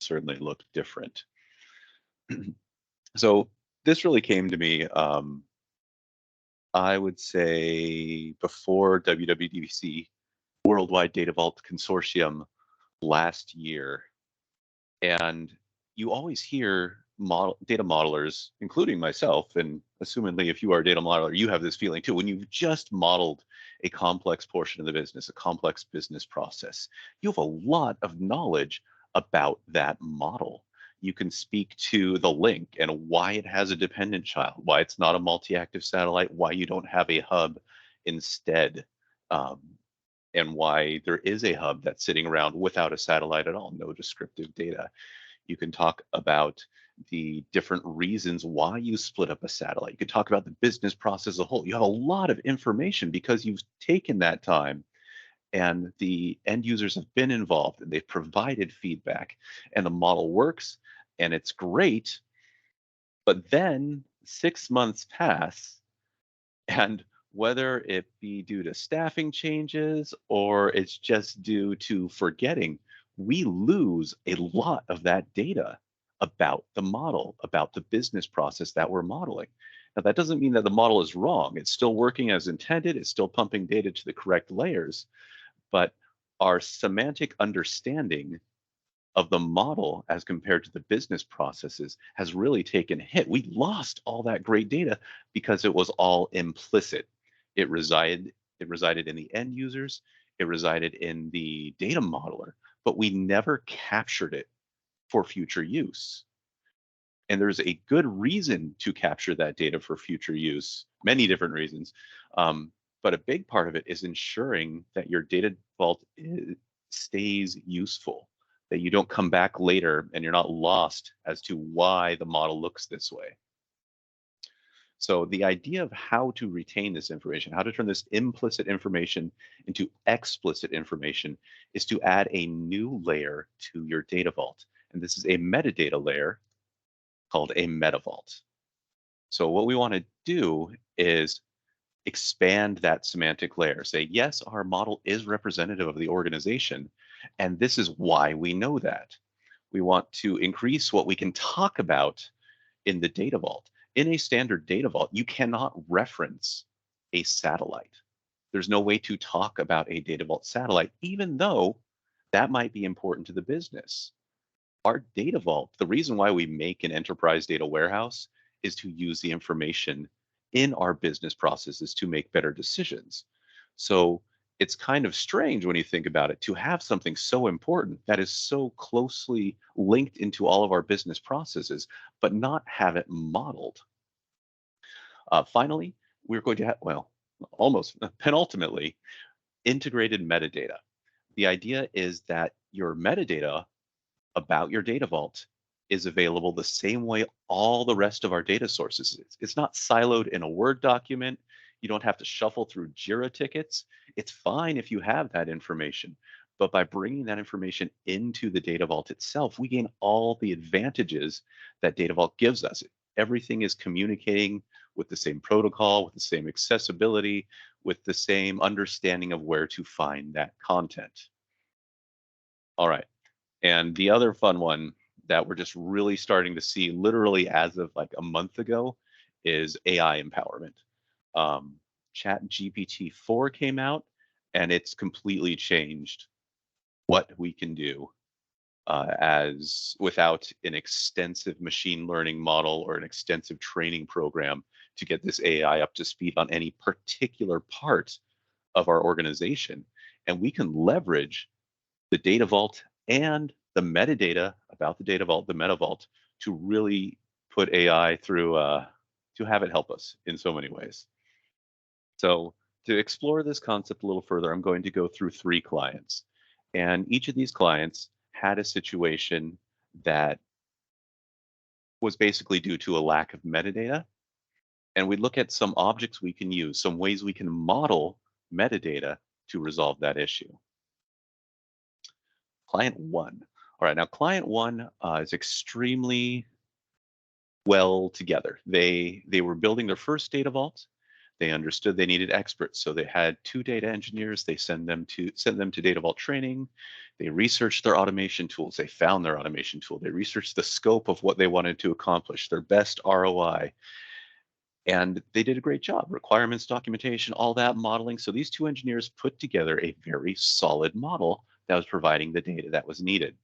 certainly look different. So this really came to me, I would say, before WWDC, Worldwide Data Vault Consortium, last year. And you always hear data modelers, including myself, and assumingly if you are a data modeler, you have this feeling too. When you've just modeled a complex portion of the business, a complex business process, you have a lot of knowledge about that model. You can speak to the link and why it has a dependent child, why it's not a multi-active satellite, why you don't have a hub instead. Um, and why there is a hub that's sitting around without a satellite at all, no descriptive data. You can talk about the different reasons why you split up a satellite. You can talk about the business process as a whole. You have a lot of information because you've taken that time and the end users have been involved and they've provided feedback and the model works and it's great. But then 6 months pass, and whether it be due to staffing changes or it's just due to forgetting, we lose a lot of that data about the model, about the business process that we're modeling. Now, that doesn't mean that the model is wrong. It's still working as intended. It's still pumping data to the correct layers. But our semantic understanding of the model as compared to the business processes has really taken a hit. We lost all that great data because it was all implicit. It resided in the end users, it resided in the data modeler, but we never captured it for future use. And there's a good reason to capture that data for future use, many different reasons. But a big part of it is ensuring that your data vault stays useful, that you don't come back later and you're not lost as to why the model looks this way. So the idea of how to retain this information, how to turn this implicit information into explicit information, is to add a new layer to your data vault. And this is a metadata layer called a meta vault. So what we want to do is expand that semantic layer. Say, yes, our model is representative of the organization, and this is why we know that. We want to increase what we can talk about in the data vault. In a standard data vault, you cannot reference a satellite. There's no way to talk about a data vault satellite, even though that might be important to the business. Our data vault, the reason why we make an enterprise data warehouse is to use the information in our business processes to make better decisions. So it's kind of strange when you think about it to have something so important that is so closely linked into all of our business processes, but not have it modeled. Finally, we're going to have, well, almost penultimately, integrated metadata. The idea is that your metadata about your data vault is available the same way all the rest of our data sources is. It's not siloed in a Word document. You don't have to shuffle through JIRA tickets. It's fine if you have that information, but by bringing that information into the data vault itself, we gain all the advantages that data vault gives us. Everything is communicating with the same protocol, with the same accessibility, with the same understanding of where to find that content. All right. And the other fun one that we're just really starting to see literally as of like a month ago is AI empowerment. Chat GPT-4 came out and it's completely changed what we can do as without an extensive machine learning model or an extensive training program to get this AI up to speed on any particular part of our organization. And we can leverage the data vault and the metadata about the data vault, the meta vault, to really put AI through, to have it help us in so many ways. So to explore this concept a little further, I'm going to go through 3 clients. And each of these clients had a situation that was basically due to a lack of metadata. And we look at some objects we can use, some ways we can model metadata to resolve that issue. Client 1. All right, now client 1 is extremely well together. They were building their first data vault. They understood they needed experts, so they had 2 data engineers. They sent them to Data Vault training. They researched their automation tools. They found their automation tool. They researched the scope of what they wanted to accomplish, their best ROI, and they did a great job. Requirements, documentation, all that modeling. So these 2 engineers put together a very solid model that was providing the data that was needed.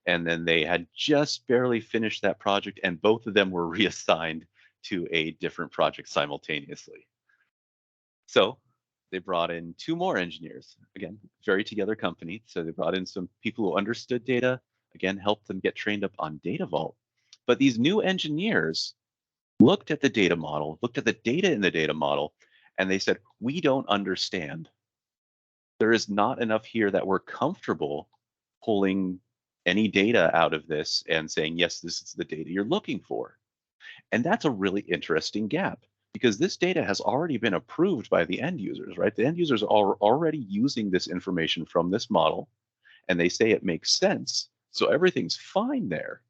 And then they had just barely finished that project, and both of them were reassigned to a different project simultaneously. So they brought in 2 more engineers. Again, very together company. So they brought in some people who understood data, again, helped them get trained up on Data Vault. But these new engineers looked at the data model, looked at the data in the data model, and they said, we don't understand. There is not enough here that we're comfortable pulling any data out of this and saying, yes, this is the data you're looking for. And that's a really interesting gap because this data has already been approved by the end users, right? The end users are already using this information from this model, and they say it makes sense. So everything's fine there.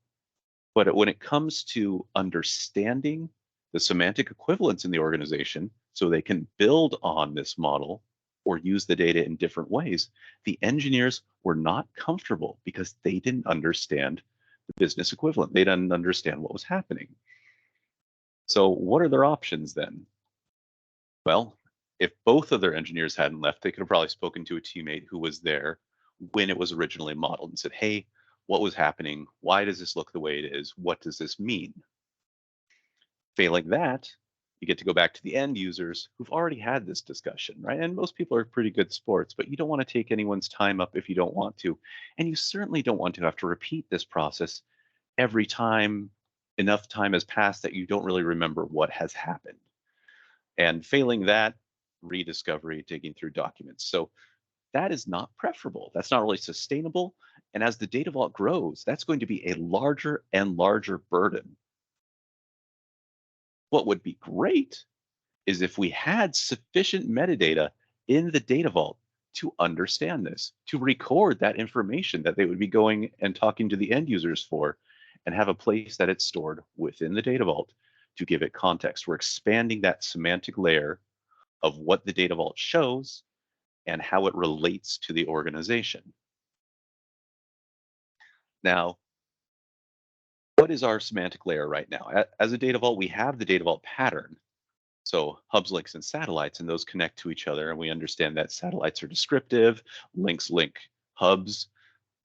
But when it comes to understanding the semantic equivalence in the organization so they can build on this model or use the data in different ways, the engineers were not comfortable because they didn't understand the business equivalent. They didn't understand what was happening. So what are their options then? Well, if both of their engineers hadn't left, they could have probably spoken to a teammate who was there when it was originally modeled and said, hey, what was happening? Why does this look the way it is? What does this mean? Failing that, you get to go back to the end users who've already had this discussion, right? And most people are pretty good sports, but you don't want to take anyone's time up if you don't want to. And you certainly don't want to have to repeat this process every time enough time has passed that you don't really remember what has happened. And failing that, rediscovery, digging through documents. So that is not preferable. That's not really sustainable. And as the data vault grows, that's going to be a larger and larger burden. What would be great is if we had sufficient metadata in the data vault to understand this, to record that information that they would be going and talking to the end users for, and have a place that it's stored within the data vault to give it context. We're expanding that semantic layer of what the data vault shows and how it relates to the organization. Now, what is our semantic layer right now? As a data vault, we have the data vault pattern. So hubs, links, and satellites, and those connect to each other. And we understand that satellites are descriptive, links link hubs.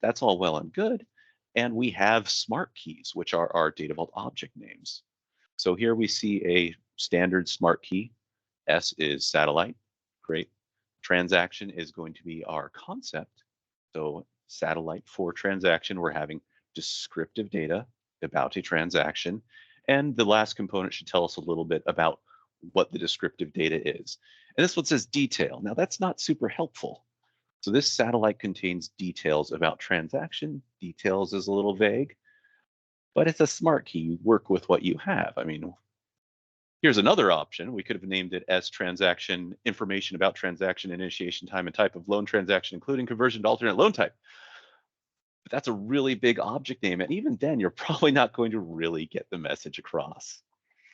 That's all well and good. And we have smart keys, which are our data vault object names. So here we see a standard smart key. S is satellite. Great. Transaction is going to be our concept. So satellite for transaction, we're having descriptive data about a transaction. And the last component should tell us a little bit about what the descriptive data is. And this one says detail. Now that's not super helpful. So this satellite contains details about transaction. Details is a little vague, but it's a smart key. You work with what you have. I mean, here's another option. We could have named it as transaction information about transaction initiation time and type of loan transaction, including conversion to alternate loan type. But that's a really big object name. And even then, you're probably not going to really get the message across.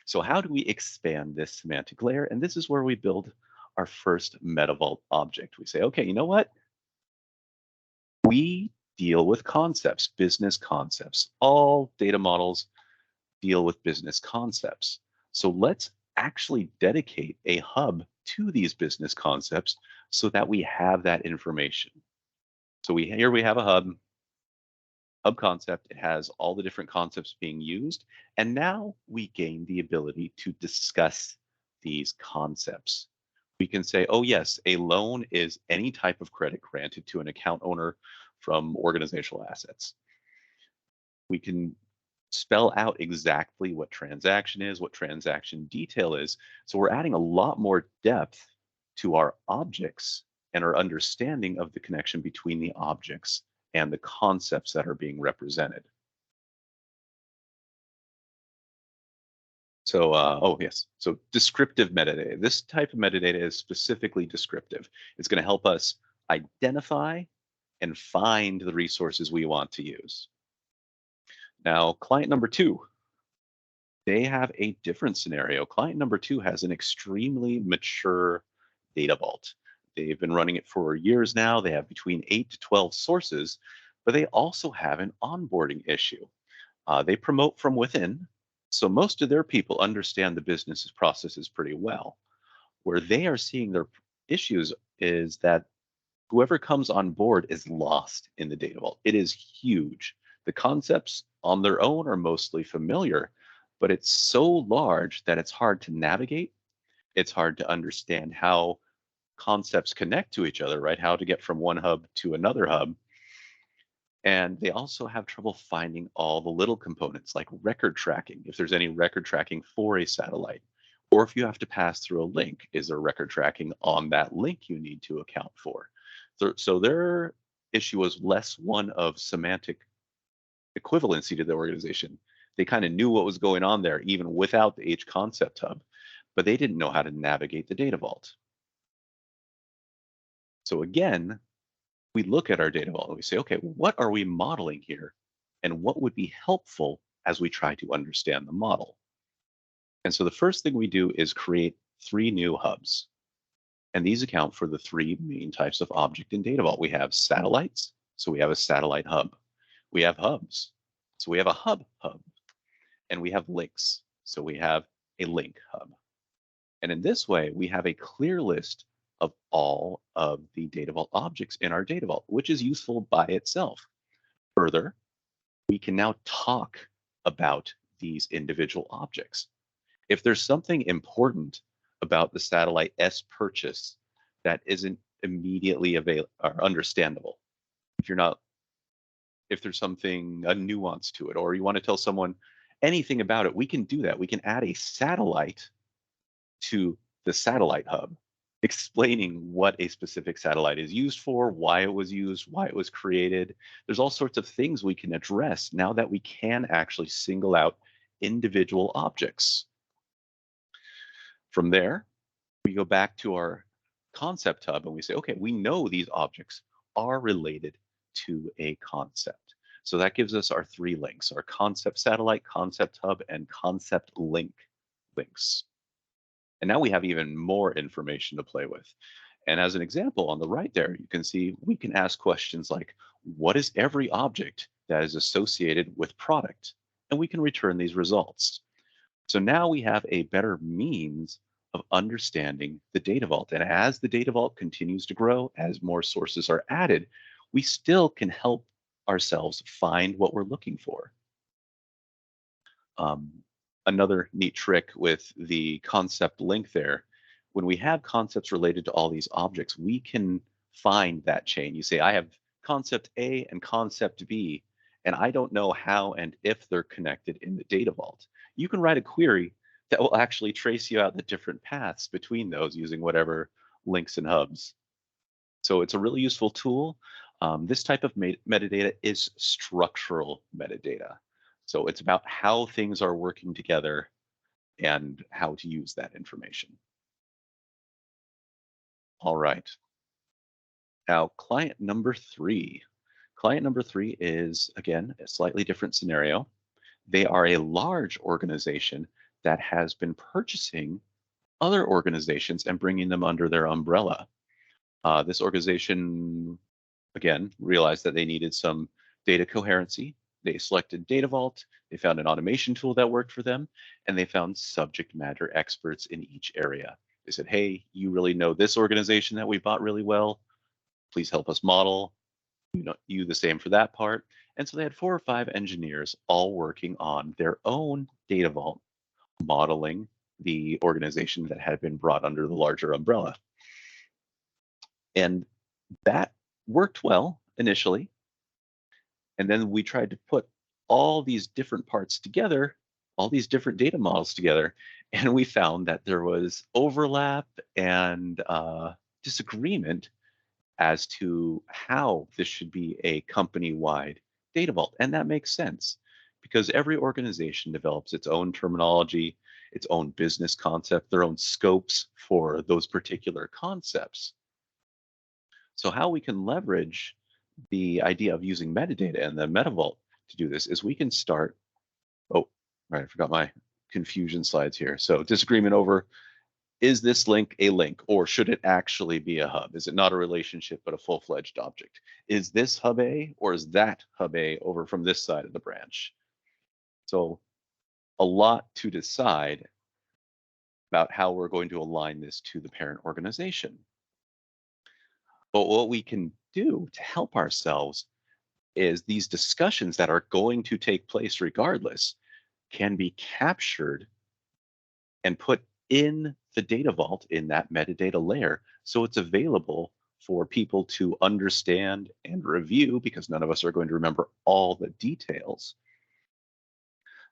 So how do we expand this semantic layer? And this is where we build our first MetaVault object. We say, okay, you know what? We deal with concepts, business concepts. All data models deal with business concepts. So let's actually dedicate a hub to these business concepts so that we have that information. So here we have a hub concept. It has all the different concepts being used. And now we gain the ability to discuss these concepts. We can say, oh, yes, a loan is any type of credit granted to an account owner from organizational assets. We can spell out exactly what transaction is, what transaction detail is. So we're adding a lot more depth to our objects and our understanding of the connection between the objects and the concepts that are being represented. So, oh yes, so descriptive metadata. This type of metadata is specifically descriptive. It's going to help us identify and find the resources we want to use. Now, client number 2. They have a different scenario. Client number two has an extremely mature data vault. They've been running it for years now. They have between 8 to 12 sources, but they also have an onboarding issue. They promote from within, so most of their people understand the business's processes pretty well. Where they are seeing their issues is that whoever comes on board is lost in the data vault. It is huge. The concepts on their own are mostly familiar, but it's so large that it's hard to navigate. It's hard to understand how concepts connect to each other, right? How to get from one hub to another hub. And they also have trouble finding all the little components like record tracking, if there's any record tracking for a satellite, or if you have to pass through a link, is there record tracking on that link you need to account for? So their issue was less one of semantic equivalency to the organization. They kind of knew what was going on there even without the H concept hub, but they didn't know how to navigate the data vault. So again, we look at our data vault and we say, okay, what are we modeling here? And what would be helpful as we try to understand the model? And so the first thing we do is create 3 new hubs. And these account for the 3 main types of object in Data Vault. We have satellites, so we have a satellite hub. We have hubs, so we have a hub. And we have links, so we have a link hub. And in this way, we have a clear list of all of the Data Vault objects in our Data Vault, which is useful by itself. Further, we can now talk about these individual objects. If there's something important about the satellite S purchase that isn't immediately available or understandable, if you're not, if there's something, a nuance to it, or you want to tell someone anything about it, we can do that. We can add a satellite to the satellite hub, explaining what a specific satellite is used for, why it was used, why it was created. There's all sorts of things we can address now that we can actually single out individual objects. From there, we go back to our concept hub and we say, okay, we know these objects are related to a concept. So that gives us our 3 links, our concept satellite, concept hub, and concept link links. And now we have even more information to play with. And as an example, on the right there, you can see we can ask questions like, what is every object that is associated with product? And we can return these results. So now we have a better means of understanding the data vault. And as the data vault continues to grow, as more sources are added, we still can help ourselves find what we're looking for. Another neat trick with the concept link there, when we have concepts related to all these objects, we can find that chain. You say, I have concept A and concept B, and I don't know how and if they're connected in the data vault. You can write a query that will actually trace you out the different paths between those using whatever links and hubs. So it's a really useful tool. This type of metadata is structural metadata. So it's about how things are working together and how to use that information. All right. Now, client number 3. Client number 3 is, again, a slightly different scenario. They are a large organization that has been purchasing other organizations and bringing them under their umbrella. This organization, again, realized that they needed some data coherency. They selected Data Vault, they found an automation tool that worked for them, and they found subject matter experts in each area. They said, hey, you really know this organization that we bought really well. Please help us model. You the same for that part. And so they had 4 or 5 engineers all working on their own Data Vault, modeling the organization that had been brought under the larger umbrella. And that worked well initially. And then we tried to put all these different parts together, all these different data models together, and we found that there was overlap and disagreement as to how this should be a company-wide data vault. And that makes sense because every organization develops its own terminology, its own business concept, their own scopes for those particular concepts. So how we can leverage the idea of using metadata and the MetaVault to do this is we can start, oh, right, I forgot my confusion slides here. So disagreement over, is this link a link, or should it actually be a hub? Is it not a relationship, but a full-fledged object? Is this hub A, or is that hub A over from this side of the branch? So a lot to decide about how we're going to align this to the parent organization. But what we can do to help ourselves is these discussions that are going to take place regardless can be captured and put in the data vault in that metadata layer. So it's available for people to understand and review, because none of us are going to remember all the details.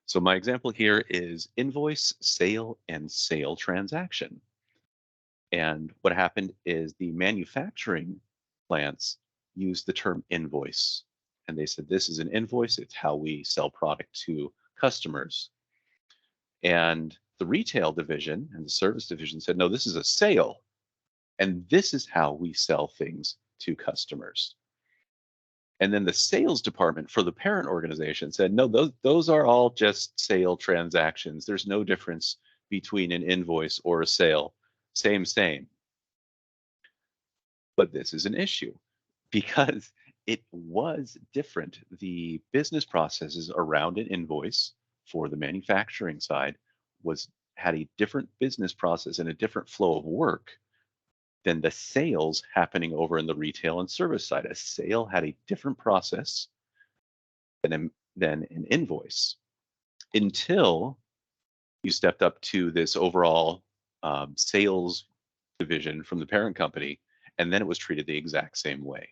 So my example here is invoice, sale, and sale transaction. And what happened is the manufacturing plants used the term invoice. And they said, this is an invoice. It's how we sell product to customers. And the retail division and the service division said, no, this is a sale. And this is how we sell things to customers. And then the sales department for the parent organization said, no, those are all just sale transactions. There's no difference between an invoice or a sale. Same. But this is an issue because it was different. The business processes around an invoice for the manufacturing side had a different business process and a different flow of work than the sales happening over in the retail and service side. A sale had a different process than an invoice, until you stepped up to this overall sales division from the parent company, and then it was treated the exact same way.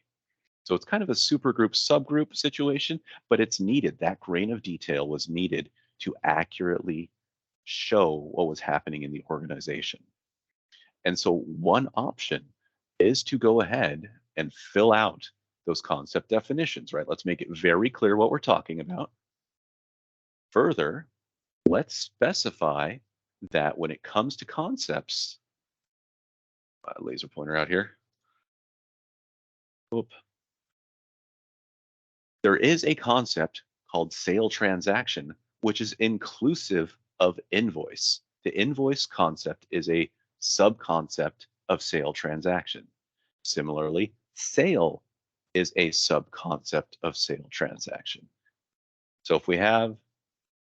So it's kind of a supergroup subgroup situation, but it's needed. That grain of detail was needed to accurately show what was happening in the organization. And so one option is to go ahead and fill out those concept definitions, right? Let's make it very clear what we're talking about. Further, let's specify that when it comes to concepts, laser pointer out here. Oop. There is a concept called sale transaction, which is inclusive of invoice. The invoice concept is a subconcept of sale transaction. Similarly, sale is a subconcept of sale transaction. So if we have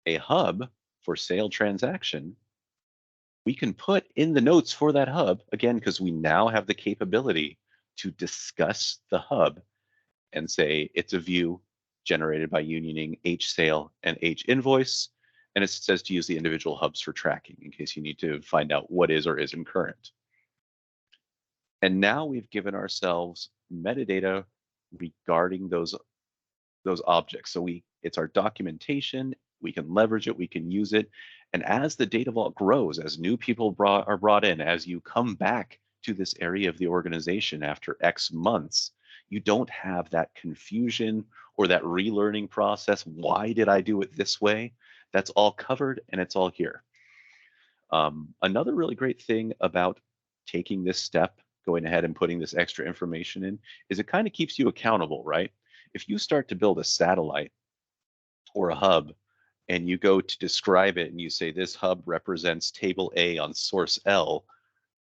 a hub for sale transaction, we can put in the notes for that hub, again, because we now have the capability to discuss the hub and say it's a view generated by unioning H sale and H invoice. And it says to use the individual hubs for tracking in case you need to find out what is or isn't current. And now we've given ourselves metadata regarding those objects. So it's our documentation, we can leverage it, we can use it. And as the data vault grows, as new people are brought in, as you come back to this area of the organization after X months, you don't have that confusion or that relearning process. Why did I do it this way? That's all covered and it's all here. Another really great thing about taking this step, going ahead and putting this extra information in, is it kind of keeps you accountable, right? If you start to build a satellite or a hub and you go to describe it and you say this hub represents table A on source L,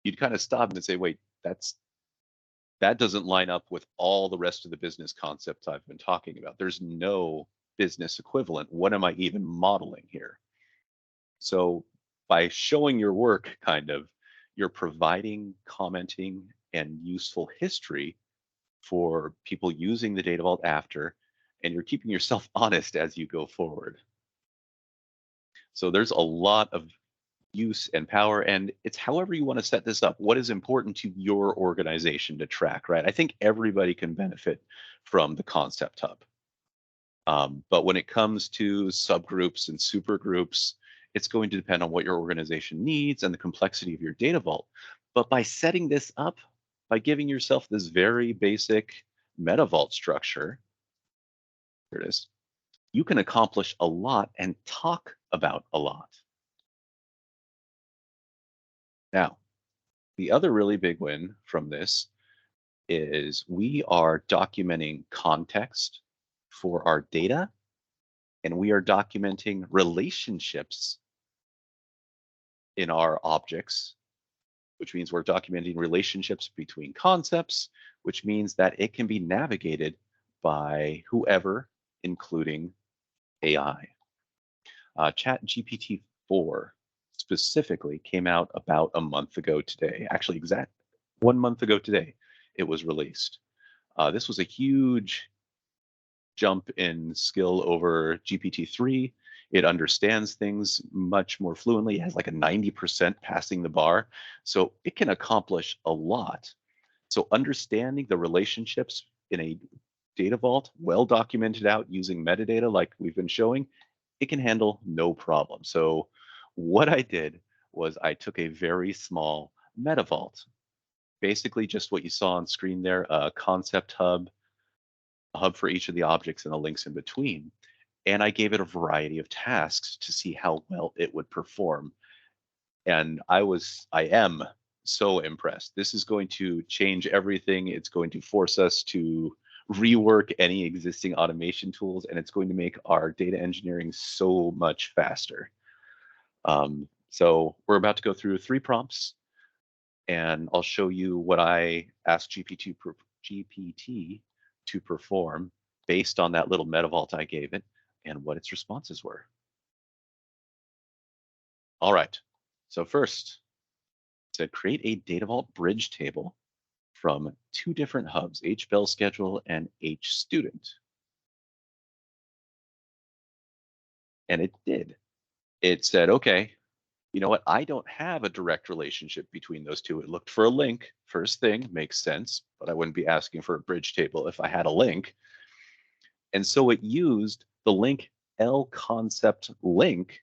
you'd kind of stop and say, wait, that doesn't line up with all the rest of the business concepts I've been talking about. There's no business equivalent. What am I even modeling here? So by showing your work, you're providing, commenting, and useful history for people using the data vault after, and you're keeping yourself honest as you go forward. So there's a lot of use and power, and it's however you want to set this up. What is important to your organization to track, right? I think everybody can benefit from the concept hub. But when it comes to subgroups and supergroups, it's going to depend on what your organization needs and the complexity of your data vault. But by setting this up, by giving yourself this very basic meta vault structure, here it is, you can accomplish a lot and talk about a lot. Now, the other really big win from this is we are documenting context for our data, and we are documenting relationships in our objects, which means we're documenting relationships between concepts, which means that it can be navigated by whoever, including AI. Chat GPT-4 specifically came out about a month ago today. Actually, exact 1 month ago today, it was released. This was a huge jump in skill over GPT-3. It understands things much more fluently. It has like a 90% passing the bar. So it can accomplish a lot. So understanding the relationships in a data vault, well documented out using metadata like we've been showing, it can handle no problem. So what I did was I took a very small meta vault, basically just what you saw on screen there, a concept hub, a hub for each of the objects and the links in between. And I gave it a variety of tasks to see how well it would perform. And I am so impressed. This is going to change everything. It's going to force us to rework any existing automation tools, and it's going to make our data engineering so much faster. So we're about to go through 3 prompts, and I'll show you what I asked GPT to perform based on that little meta vault I gave it and what its responses were. All right, so first, it said create a data vault bridge table from 2 different hubs, HBell schedule and HStudent. And it did. It said, okay, you know what? I don't have a direct relationship between those two. It looked for a link. First thing, makes sense, but I wouldn't be asking for a bridge table if I had a link. And so it used the link L concept link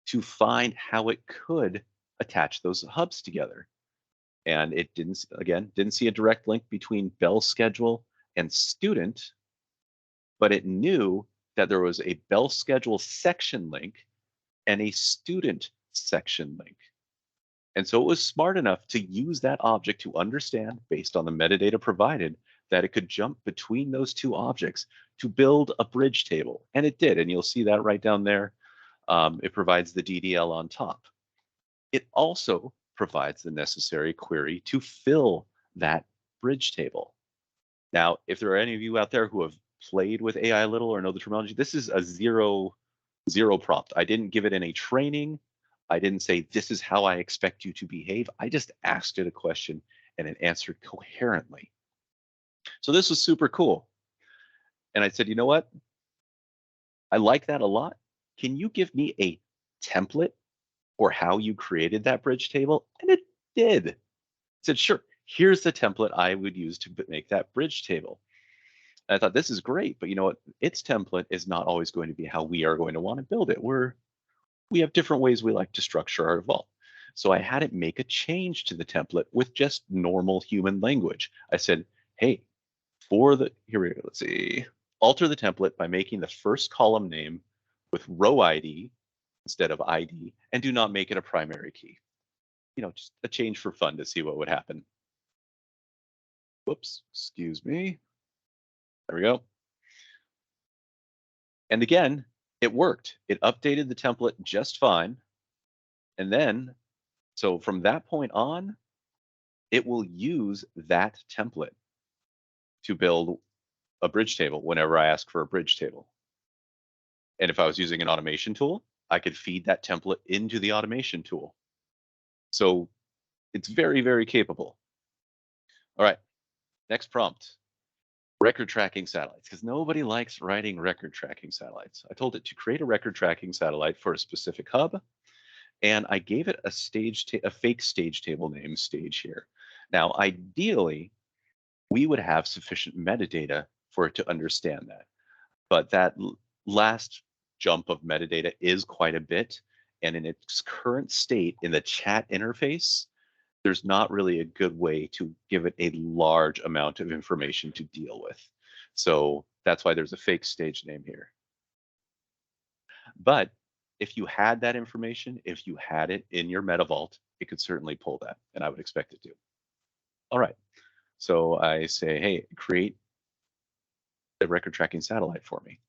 to find how it could attach those hubs together. And it didn't see a direct link between Bell schedule and student, but it knew that there was a Bell schedule section link and a student section link. And so it was smart enough to use that object to understand, based on the metadata provided, that it could jump between those 2 objects to build a bridge table. And it did, and you'll see that right down there. It provides the DDL on top. It also provides the necessary query to fill that bridge table. Now, if there are any of you out there who have played with AI a little or know the terminology, this is a zero prompt. I didn't give it any training. I didn't say, this is how I expect you to behave. I just asked it a question and it answered coherently. So this was super cool. And I said, you know what? I like that a lot. Can you give me a template for how you created that bridge table? And it did. It said, sure, here's the template I would use to make that bridge table. And I thought, this is great, but you know what? Its template is not always going to be how we are going to want to build it. We have different ways we like to structure our vault. So I had it make a change to the template with just normal human language. I said, hey, here we go, let's see, alter the template by making the first column name with row ID instead of ID, and do not make it a primary key. You know, just a change for fun to see what would happen. Whoops, excuse me. There we go. And again, it worked. It updated the template just fine. And then, so from that point on, it will use that template to build a bridge table whenever I ask for a bridge table. And if I was using an automation tool, I could feed that template into the automation tool. So it's very, very capable. All right, next prompt. Record tracking satellites, because nobody likes writing record tracking satellites. I told it to create a record tracking satellite for a specific hub, and I gave it a fake stage table name, stage here. Now, ideally, we would have sufficient metadata for it to understand that. But that last jump of metadata is quite a bit, and in its current state in the chat interface, there's not really a good way to give it a large amount of information to deal with. So that's why there's a fake stage name here. But if you had that information, if you had it in your meta vault, it could certainly pull that, and I would expect it to. All right, so I say, hey, create a record tracking satellite for me.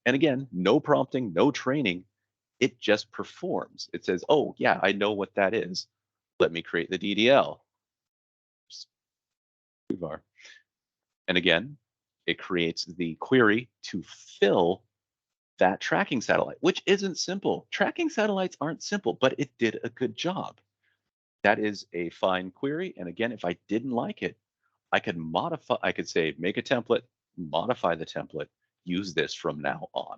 And again, no prompting, no training. It just performs. It says, oh, yeah, I know what that is. Let me create the DDL. And again, it creates the query to fill that tracking satellite, which isn't simple. Tracking satellites aren't simple, but it did a good job. That is a fine query. And again, if I didn't like it, I could modify, I could say, make a template, modify the template, use this from now on.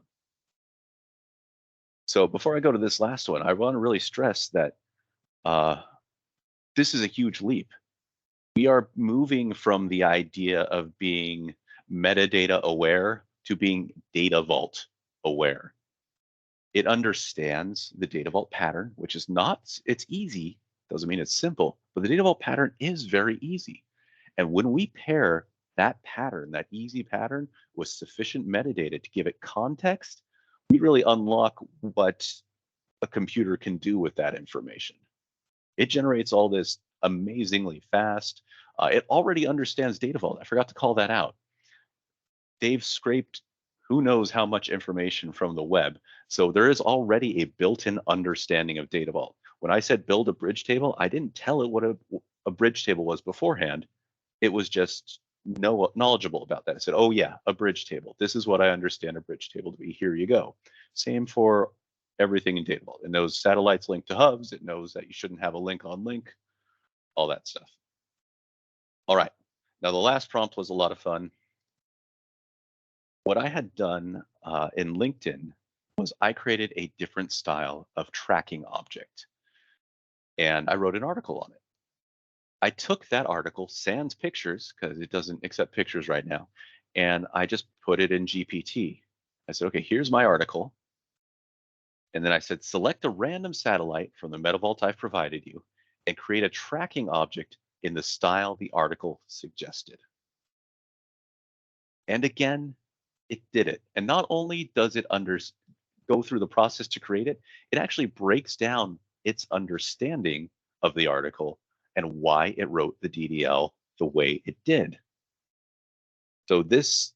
So before I go to this last one, I want to really stress that this is a huge leap. We are moving from the idea of being metadata aware to being data vault aware. It understands the data vault pattern, which is not, it's easy, doesn't mean it's simple, but the data vault pattern is very easy. And when we pair that pattern, that easy pattern, with sufficient metadata to give it context, we really unlock what a computer can do with that information. It generates all this amazingly fast. It already understands data vault. I forgot to call that out. They've scraped who knows how much information from the web. So there is already a built-in understanding of data vault. When I said build a bridge table, I didn't tell it what a bridge table was beforehand. It was just knowledgeable about that. I said, oh yeah, a bridge table. This is what I understand a bridge table to be. Here you go. Same for everything in data vault. It knows satellites link to hubs. It knows that you shouldn't have a link on link, all that stuff. All right. Now the last prompt was a lot of fun. What I had done in LinkedIn was I created a different style of tracking object, and I wrote an article on it. I took that article, sans pictures, because it doesn't accept pictures right now, and I just put it in GPT. I said, okay, here's my article. And then I said, select a random satellite from the MetaVault I've provided you and create a tracking object in the style the article suggested. And again, it did it. And not only does it go through the process to create it, it actually breaks down its understanding of the article and why it wrote the DDL the way it did. So this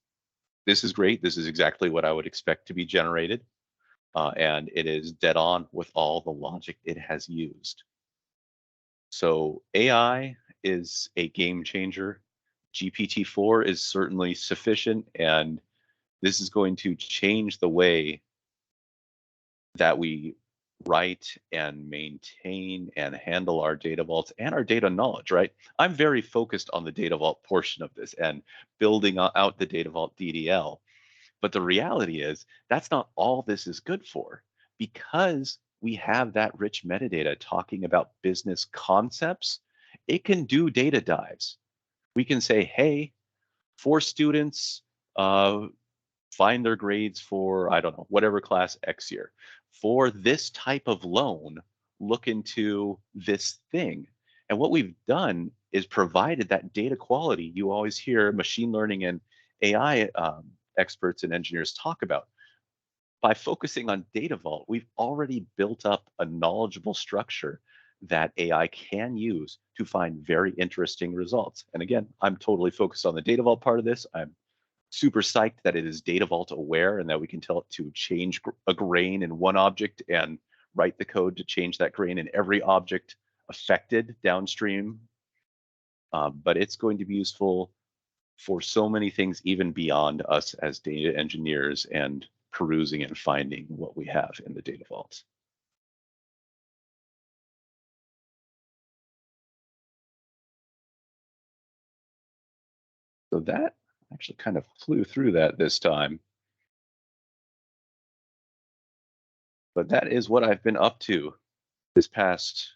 is great. This is exactly what I would expect to be generated. And it is dead on with all the logic it has used. So AI is a game changer. GPT-4 is certainly sufficient, and this is going to change the way that we write and maintain and handle our data vaults and our data knowledge, right? I'm very focused on the data vault portion of this and building out the data vault DDL. But the reality is that's not all this is good for, because we have that rich metadata talking about business concepts. It can do data dives. We can say, hey, for students, find their grades for, I don't know, whatever class X year. For this type of loan, look into this thing. And what we've done is provided that data quality you always hear machine learning and AI experts and engineers talk about. By focusing on Data Vault, we've already built up a knowledgeable structure that AI can use to find very interesting results. And again, I'm totally focused on the Data Vault part of this. I'm super psyched that it is Data Vault aware and that we can tell it to change a grain in one object and write the code to change that grain in every object affected downstream. But it's going to be useful for so many things, even beyond us as data engineers and perusing and finding what we have in the Data Vault. So that actually kind of flew through that this time. But that is what I've been up to this past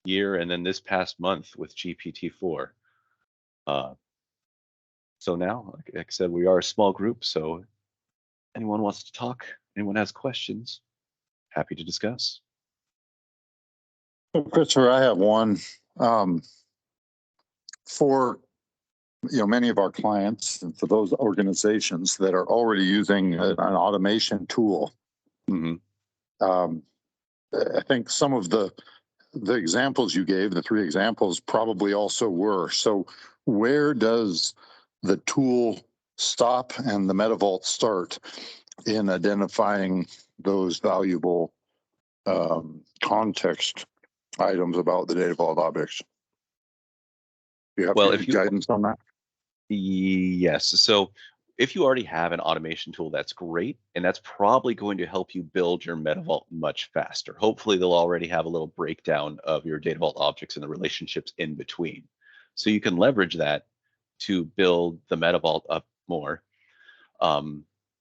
year and then this past month with GPT-4. So now, like I said, we are a small group, so anyone wants to talk, anyone has questions, happy to discuss. Well, Christopher, I have one. For many of our clients and for those organizations that are already using an automation tool, I think some of the examples you gave, the 3 examples, probably also were. So where does the tool stop and the MetaVault start in identifying those valuable context items about the data vault objects. Do you have Well, any guidance on that? Yes. So if you already have an automation tool, that's great. And that's probably going to help you build your Meta Vault much faster. Hopefully, they'll already have a little breakdown of your Data Vault objects and the relationships in between. So you can leverage that to build the Meta Vault up more.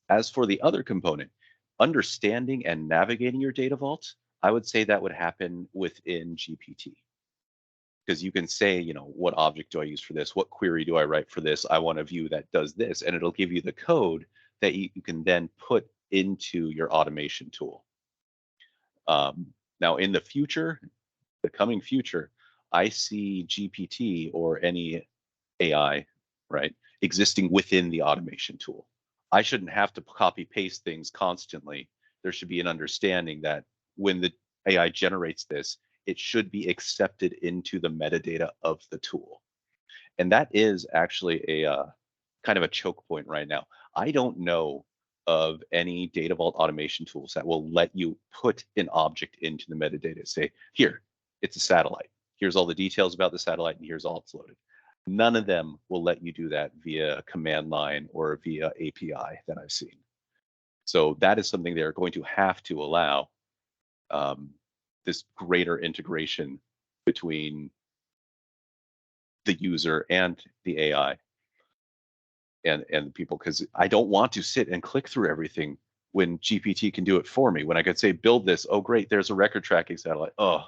As for the other component, understanding and navigating your Data Vault, I would say that would happen within GPT. Because you can say, what object do I use for this? What query do I write for this? I want a view that does this, and it'll give you the code that you can then put into your automation tool. Now, in the future, the coming future, I see GPT or any AI, right, existing within the automation tool. I shouldn't have to copy paste things constantly. There should be an understanding that when the AI generates this, it should be accepted into the metadata of the tool. And that is actually a kind of a choke point right now. I don't know of any Data Vault automation tools that will let you put an object into the metadata. Say, here, it's a satellite. Here's all the details about the satellite, and here's all it's loaded. None of them will let you do that via command line or via API that I've seen. So that is something they're going to have to allow, this greater integration between the user and the AI and the people, because I don't want to sit and click through everything when GPT can do it for me. When I could say, build this, oh great, there's a record tracking satellite. Oh,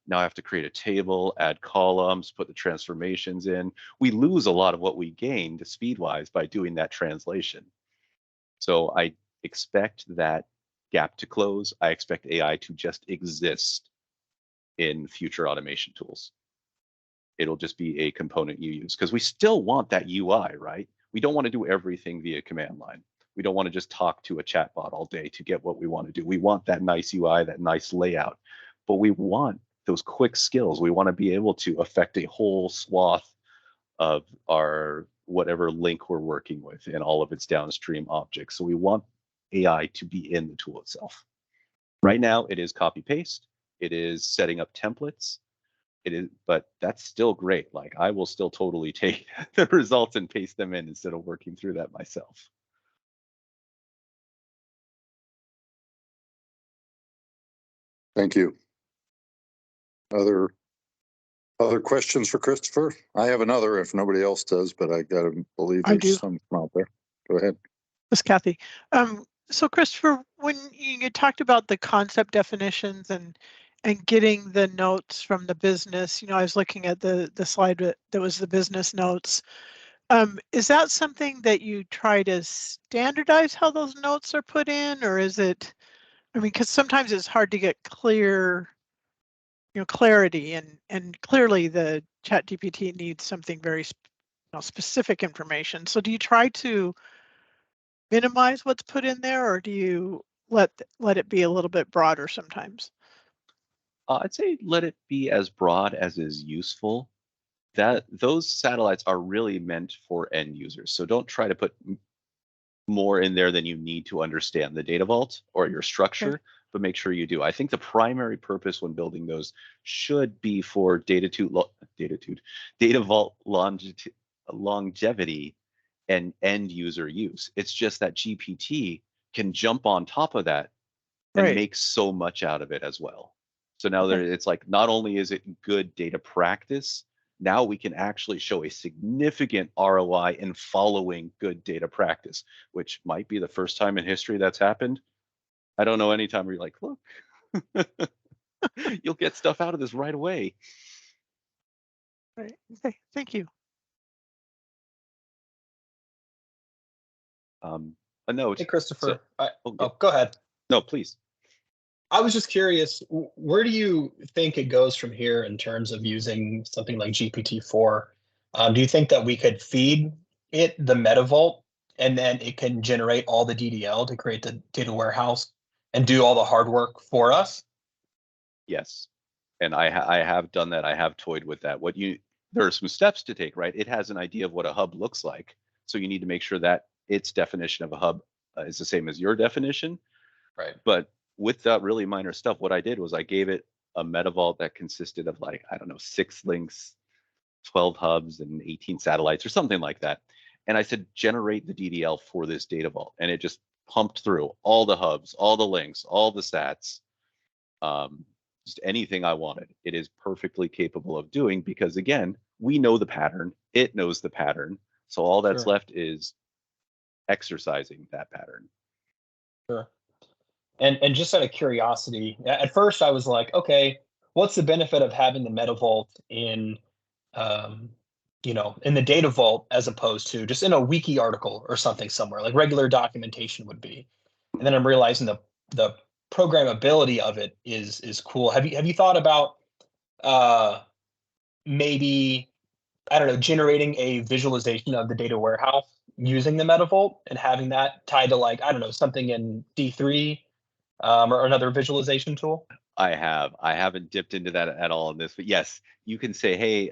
now I have to create a table, add columns, put the transformations in. We lose a lot of what we gained speed-wise by doing that translation. So I expect that gap to close. I expect AI to just exist in future automation tools. It'll just be a component you use, because we still want that UI, right? We don't want to do everything via command line. We don't want to just talk to a chatbot all day to get what we want to do. We want that nice UI, that nice layout, but we want those quick skills. We want to be able to affect a whole swath of our whatever link we're working with and all of its downstream objects. So we want AI to be in the tool itself. Right now, it is copy paste. It is setting up templates. It is, but that's still great. Like, I will still totally take the results and paste them in instead of working through that myself. Thank you. Other questions for Christopher? I have another if nobody else does, but I gotta believe there's some out there. Go ahead. This is Kathy. So Christopher, when you talked about the concept definitions and getting the notes from the business, I was looking at the slide that was the business notes. Is that something that you try to standardize how those notes are put in, or is it? I mean, because sometimes it's hard to get clear, clarity, and clearly the ChatGPT needs something very specific information. So do you try to minimize what's put in there, or do you let it be a little bit broader sometimes? I'd say let it be as broad as is useful. That those satellites are really meant for end users. So don't try to put more in there than you need to understand the data vault or your structure, but make sure you do. I think the primary purpose when building those should be for data vault longevity and end user use. It's just that GPT can jump on top of that and make so much out of it as well. So now it's like, not only is it good data practice, now we can actually show a significant ROI in following good data practice, which might be the first time in history that's happened. I don't know any time where you're like, look, you'll get stuff out of this right away. Right. Okay. Thank you. A note. Hey, Christopher. So, go ahead. No, please. I was just curious, where do you think it goes from here in terms of using something like GPT-4? Do you think that we could feed it the Meta Vault and then it can generate all the DDL to create the data warehouse and do all the hard work for us? Yes. And I have done that. I have toyed with that. There are some steps to take, right? It has an idea of what a hub looks like. So you need to make sure that its definition of a hub is the same as your definition. Right. But with that really minor stuff, what I did was I gave it a meta vault that consisted of like, I don't know, 6 links, 12 hubs, and 18 satellites or something like that. And I said, generate the DDL for this data vault. And it just pumped through all the hubs, all the links, all the stats, just anything I wanted. It is perfectly capable of doing because, again, we know the pattern. It knows the pattern. So all that's Sure. left is exercising that pattern. Sure. And just out of curiosity, at first I was like, okay, what's the benefit of having the meta vault in, in the data vault as opposed to just in a wiki article or something somewhere like regular documentation would be? And then I'm realizing the programmability of it is cool. Have you thought about maybe, I don't know, generating a visualization of the data warehouse using the meta vault and having that tied to, like, I don't know, something in D3 or another visualization tool? I haven't dipped into that at all in this, but yes, you can say, hey,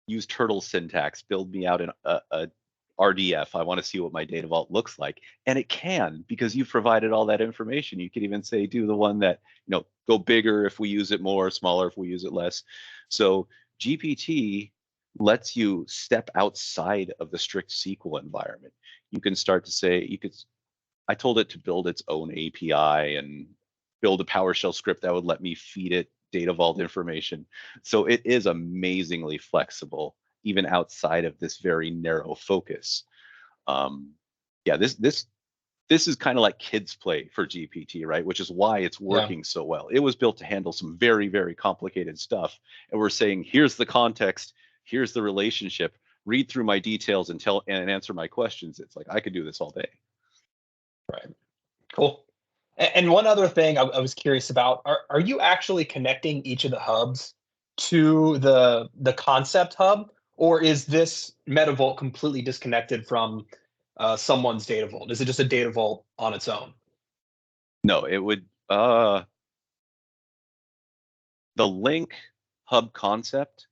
use turtle syntax, build me out a RDF. I want to see what my data vault looks like. And it can, because you've provided all that information. You could even say, do the one that, go bigger if we use it more, smaller if we use it less. So GPT lets you step outside of the strict SQL environment. You can start to say, I told it to build its own API and build a PowerShell script that would let me feed it data vault information. So it is amazingly flexible, even outside of this very narrow focus. Yeah, this is kind of like kids play for GPT, right? Which is why it's working so well. It was built to handle some very, very complicated stuff. And we're saying, here's the context, here's the relationship, read through my details and answer my questions. It's like, I could do this all day. Right. Cool. And one other thing I was curious about, are you actually connecting each of the hubs to the concept hub, or is this meta vault completely disconnected from someone's data vault? Is it just a data vault on its own? No, it would, the link hub concept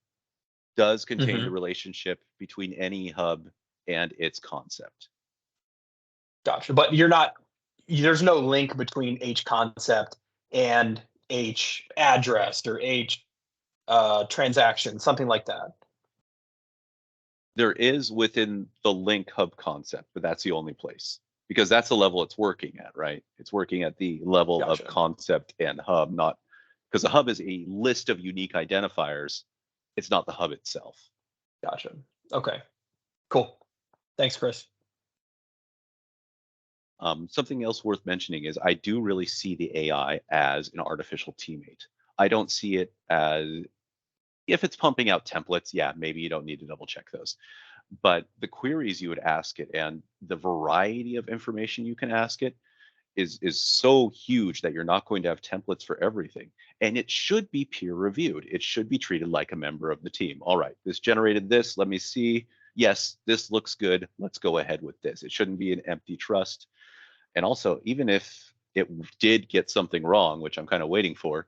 does contain the relationship between any hub and its concept. Gotcha. But there's no link between H concept and H address or H transaction, something like that. There is within the link hub concept, but that's the only place, because that's the level it's working at, right? It's working at the level Gotcha. of concept and hub, not because the hub is a list of unique identifiers. It's not the hub itself. Gotcha. Okay, cool. Thanks, Chris. Something else worth mentioning is I do really see the AI as an artificial teammate. I don't see it as, if it's pumping out templates, yeah, maybe you don't need to double check those. But the queries you would ask it and the variety of information you can ask it is so huge that you're not going to have templates for everything. And it should be peer reviewed. It should be treated like a member of the team. All right, this generated this. Let me see. Yes, this looks good. Let's go ahead with this. It shouldn't be an empty trust. And also, even if it did get something wrong, which I'm kind of waiting for,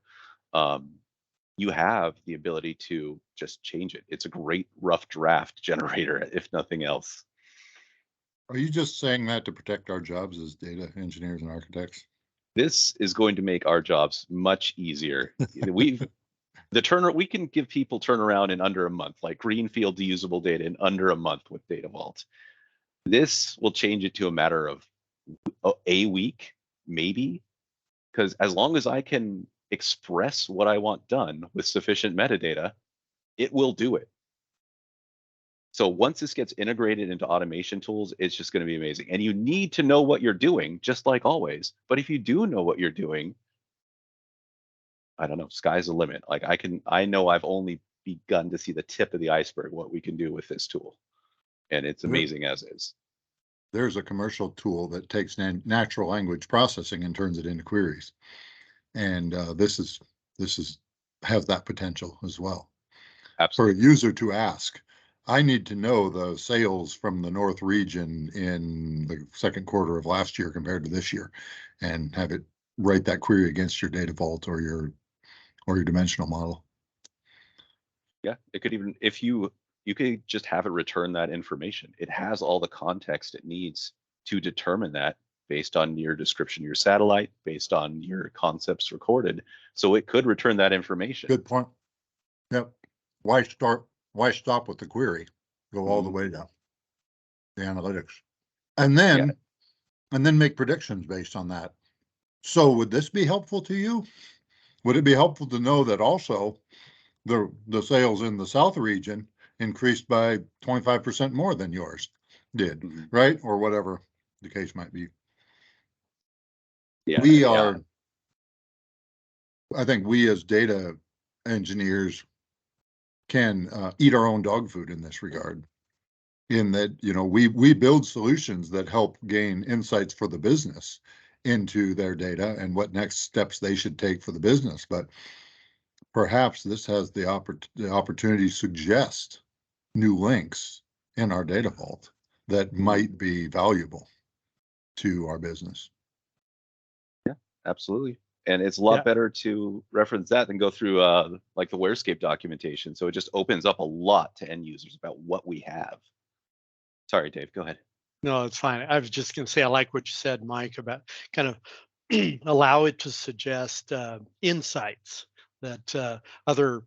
you have the ability to just change it. It's a great rough draft generator, if nothing else. Are you just saying that to protect our jobs as data engineers and architects? This is going to make our jobs much easier. We can give people turnaround in under a month, like greenfield to usable data in under a month with Data Vault. This will change it to a matter of a week, maybe, because as long as I can express what I want done with sufficient metadata, it will do it. So once this gets integrated into automation tools, it's just going to be amazing. And you need to know what you're doing, just like always. But if you do know what you're doing, I don't know, sky's the limit. Like I know I've only begun to see the tip of the iceberg, what we can do with this tool. And it's amazing as is. There's a commercial tool that takes natural language processing and turns it into queries. And this is have that potential as well. Absolutely. For a user to ask, I need to know the sales from the North region in the second quarter of last year compared to this year, and have it write that query against your data vault or your dimensional model. Yeah, it could even, if you could just have it return that information. It has all the context it needs to determine that. based on your description of your satellite, based on your concepts recorded. So it could return that information. Good point. Yep. Why stop with the query? Go all the way down the analytics. And then make predictions based on that. So would this be helpful to you? Would it be helpful to know that also the sales in the South region increased by 25% more than yours did, right? Or whatever the case might be. Yeah, I think we as data engineers can eat our own dog food in this regard. In that, we build solutions that help gain insights for the business into their data and what next steps they should take for the business. But perhaps this has the opportunity to suggest new links in our data vault that might be valuable to our business. Yeah, absolutely. And it's a lot better to reference that than go through like the Warescape documentation. So it just opens up a lot to end users about what we have. Sorry, Dave, go ahead. No, it's fine. I was just going to say, I like what you said, Mike, about kind of allow it to suggest insights that other,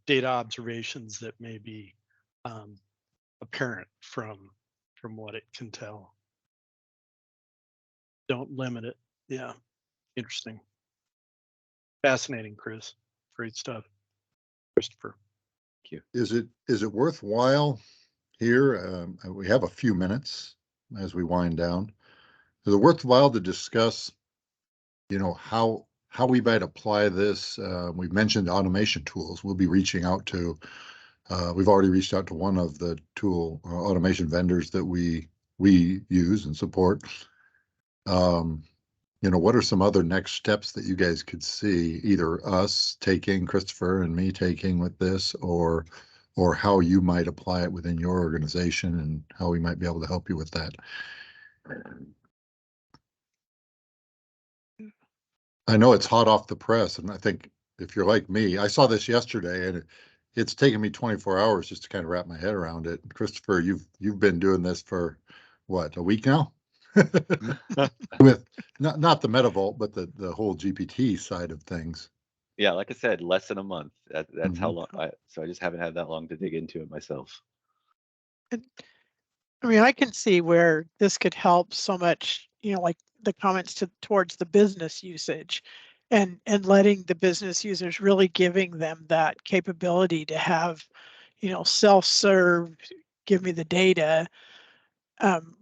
data observations that may be apparent from what it can tell. Don't limit it. Yeah, interesting. Fascinating, Chris. Great stuff. Christopher. Thank you. Is it worthwhile here? We have a few minutes as we wind down. Is it worthwhile to discuss, how we might apply this? We've mentioned automation tools. We'll be reaching out to. We've already reached out to one of the tool automation vendors that we use and support. What are some other next steps that you guys could see, either us taking, Christopher and me taking with this, or how you might apply it within your organization and how we might be able to help you with that? I know it's hot off the press, and I think if you're like me, I saw this yesterday, and it's taken me 24 hours just to kind of wrap my head around it. Christopher, you've been doing this for what, a week now? With not the MetaVault, but the whole GPT side of things. Yeah, like I said, less than a month. That's how long. So I just haven't had that long to dig into it myself. I mean, I can see where this could help so much, like the comments towards the business usage and letting the business users, really giving them that capability to have, self-serve, give me the data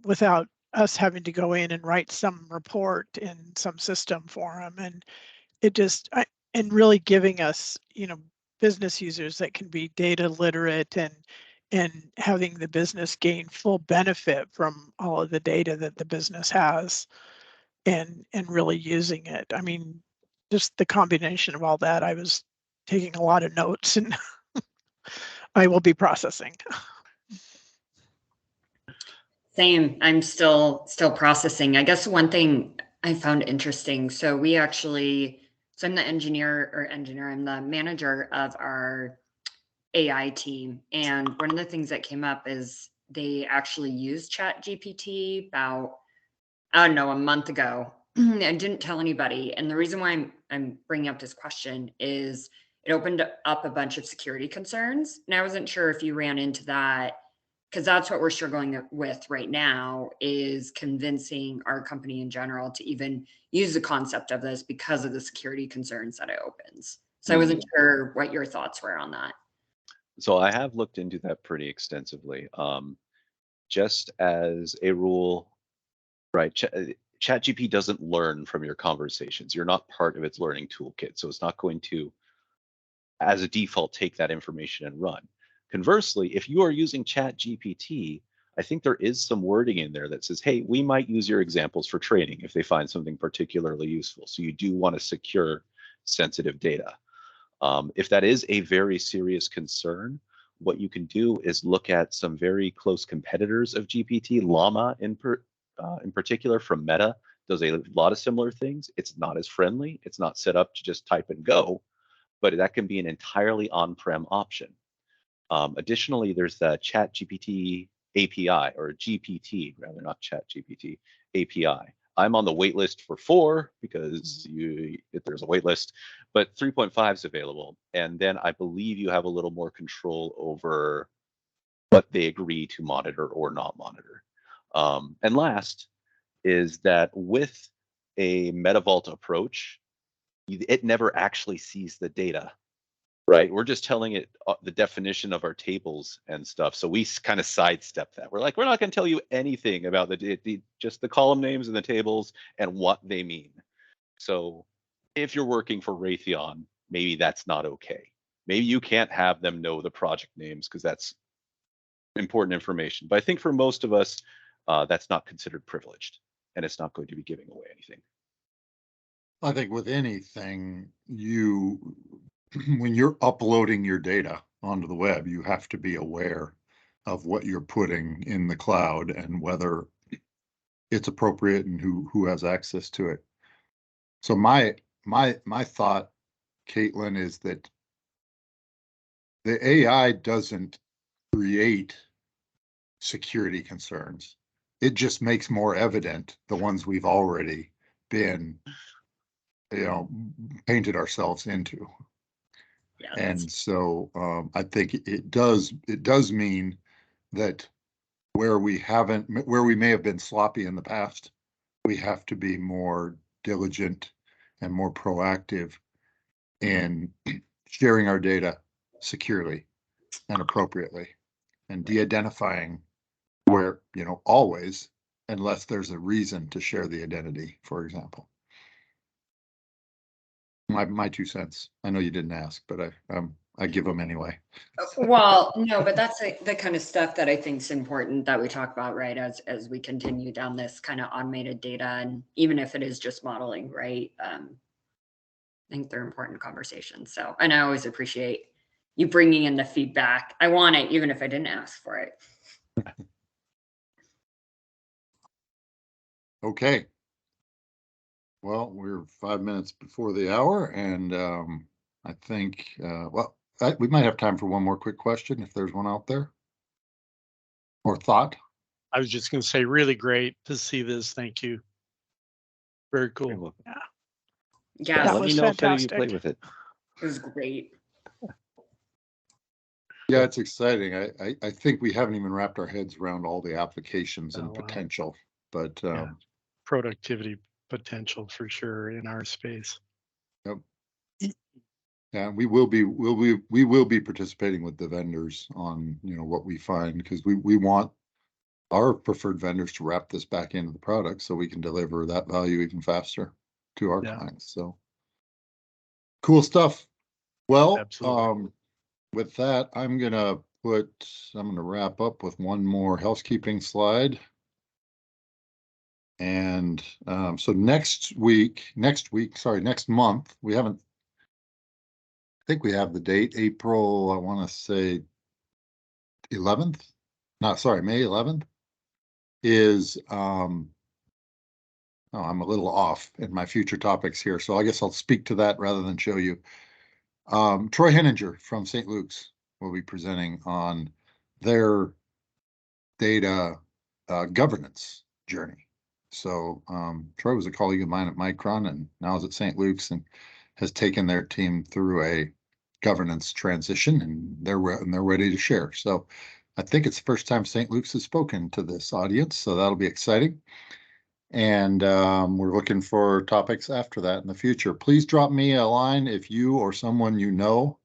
without us having to go in and write some report in some system for them. And it just, and really giving us, business users that can be data literate and having the business gain full benefit from all of the data that the business has and really using it. I mean, just the combination of all that, I was taking a lot of notes and I will be processing. Same. I'm still processing. I guess one thing I found interesting. So I'm the I'm the manager of our AI team. And one of the things that came up is they actually used ChatGPT about, I don't know, a month ago. I didn't tell anybody. And the reason why I'm bringing up this question is it opened up a bunch of security concerns. And I wasn't sure if you ran into that, because that's what we're struggling with right now, is convincing our company in general to even use the concept of this because of the security concerns that it opens. So I wasn't sure what your thoughts were on that. So I have looked into that pretty extensively. Just as a rule, right? ChatGPT doesn't learn from your conversations. You're not part of its learning toolkit, so it's not going to, as a default, take that information and run. Conversely, if you are using ChatGPT, I think there is some wording in there that says, hey, we might use your examples for training if they find something particularly useful. So you do want to secure sensitive data. If that is a very serious concern, what you can do is look at some very close competitors of GPT. Llama in particular from Meta does a lot of similar things. It's not as friendly. It's not set up to just type and go, but that can be an entirely on-prem option. Additionally, there's the ChatGPT API, or GPT rather, not ChatGPT API. I'm on the wait list for 4 because there's a wait list, but 3.5 is available. And then I believe you have a little more control over what they agree to monitor or not monitor. And last is that with a MetaVault approach, it never actually sees the data, right? We're just telling it the definition of our tables and stuff. So we kind of sidestep that. We're like, we're not going to tell you anything about just the column names and the tables and what they mean. So if you're working for Raytheon, maybe that's not okay. Maybe you can't have them know the project names because that's important information. But I think for most of us, that's not considered privileged, and it's not going to be giving away anything. I think with anything, when you're uploading your data onto the web, you have to be aware of what you're putting in the cloud and whether it's appropriate and who has access to it. So my thought, Caitlin, is that the AI doesn't create security concerns. It just makes more evident the ones we've already been, painted ourselves into. Yeah, and so I think it does mean that where we may have been sloppy in the past, we have to be more diligent and more proactive in sharing our data securely and appropriately and de-identifying where, always, unless there's a reason to share the identity, for example. My 2 cents. I know you didn't ask, but I give them anyway. Well, no, but that's the kind of stuff that I think is important that we talk about, right? As we continue down this kind of automated data, and even if it is just modeling, right? I think they're important conversations. So, and I always appreciate you bringing in the feedback. I want it, even if I didn't ask for it. Okay. Well, we're 5 minutes before the hour, and I think, we might have time for one more quick question if there's one out there. Or thought. I was just going to say, really great to see this. Thank you. Very cool. Yeah, let me know if any of you play with it. It was great. Yeah, it's exciting. I think we haven't even wrapped our heads around all the applications and potential, but productivity potential for sure in our space. Yep. Yeah, we will be participating with the vendors on what we find, because we want our preferred vendors to wrap this back into the product so we can deliver that value even faster to our clients. So cool stuff. Well, with that, I'm gonna wrap up with one more housekeeping slide. And so next month, I think we have the date, April, I want to say 11th. May 11th is, I'm a little off in my future topics here, so I guess I'll speak to that rather than show you. Troy Henninger from St. Luke's will be presenting on their data governance journey. So Troy was a colleague of mine at Micron and now is at St. Luke's and has taken their team through a governance transition, and they're ready to share. So I think it's the first time St. Luke's has spoken to this audience, so that'll be exciting. And we're looking for topics after that in the future. Please drop me a line if you or someone you know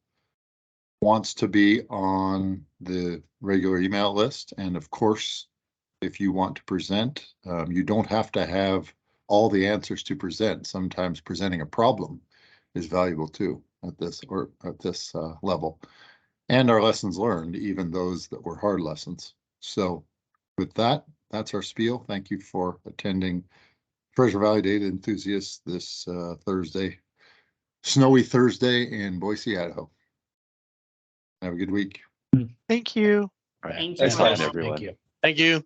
wants to be on the regular email list. And of course, if you want to present, you don't have to have all the answers to present. Sometimes presenting a problem is valuable too at this level. And our lessons learned, even those that were hard lessons. So with that, that's our spiel. Thank you for attending Treasure Valley Data Enthusiasts this Thursday, snowy Thursday in Boise, Idaho. Have a good week. Thank you. All right. Thank you. Thanks a lot, everyone. Thank you. Thank you.